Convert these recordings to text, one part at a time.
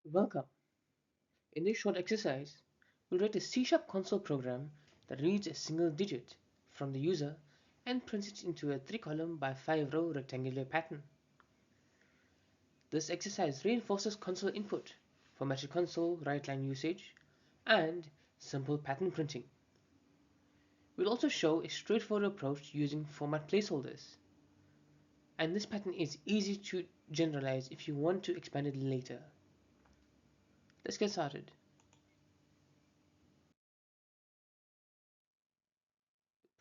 Welcome. In this short exercise, we'll write a C-sharp console program that reads a single digit from the user and prints it into a 3-column by 5-row rectangular pattern. This exercise reinforces console input, formatted console write line usage, and simple pattern printing. We'll also show a straightforward approach using format placeholders. And this pattern is easy to generalize if you want to expand it later. Let's get started.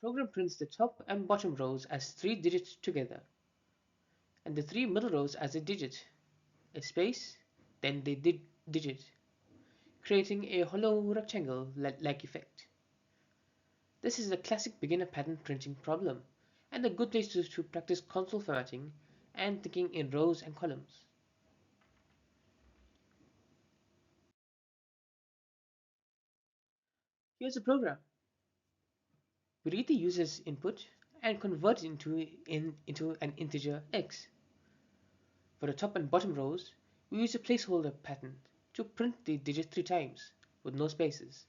Program prints the top and bottom rows as 3 digits together, and the 3 middle rows as a digit, a space, then the digit, creating a hollow rectangle-like effect. This is a classic beginner pattern printing problem, and a good place to practice console formatting and thinking in rows and columns. Here's a program. We read the user's input and convert it into an integer x. For the top and bottom rows, we use a placeholder pattern to print the digit 3 times, with no spaces.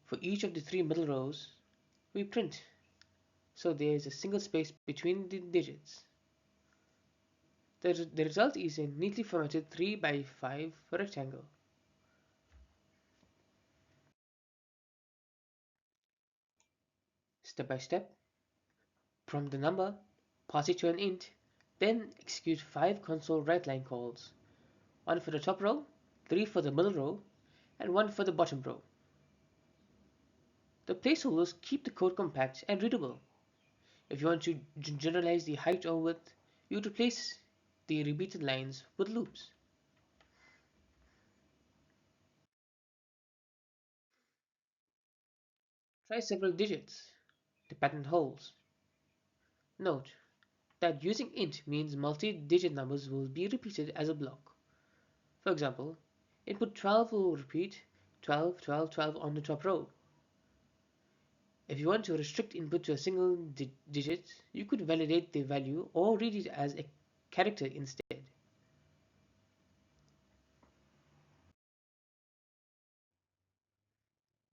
For each of the 3 middle rows, we print, so there is a single space between the digits. The result is a neatly formatted 3 by 5 rectangle. Step by step, prompt the number, pass it to an int, then execute 5 console writeline calls, 1 for the top row, 3 for the middle row, and 1 for the bottom row. The placeholders keep the code compact and readable. If you want to generalize the height or width, you would replace the repeated lines with loops. Try several digits. The pattern holds. Note that using int means multi-digit numbers will be repeated as a block. For example, input 12 will repeat 12, 12, 12 on the top row. If you want to restrict input to a single digit, you could validate the value or read it as a character instead.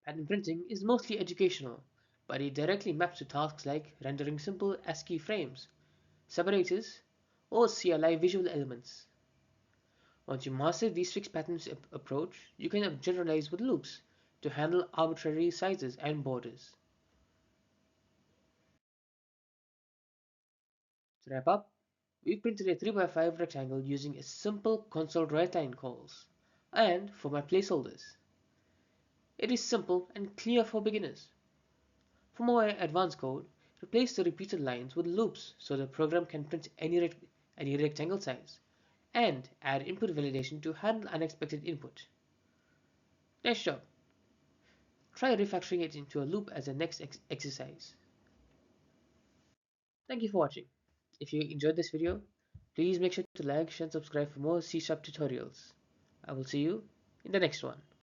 Pattern printing is mostly educational, but it directly maps to tasks like rendering simple ASCII frames, separators, or CLI visual elements. Once you master these fixed patterns approach, you can generalize with loops to handle arbitrary sizes and borders. To wrap up, we printed a 3 by 5 rectangle using a simple console writeline calls and format placeholders. It is simple and clear for beginners. For more advanced code, replace the repeated lines with loops so the program can print any rectangle size, and add input validation to handle unexpected input. Nice job! Try refactoring it into a loop as the next exercise. Thank you for watching. If you enjoyed this video, please make sure to like, share and subscribe for more C# tutorials. I will see you in the next one.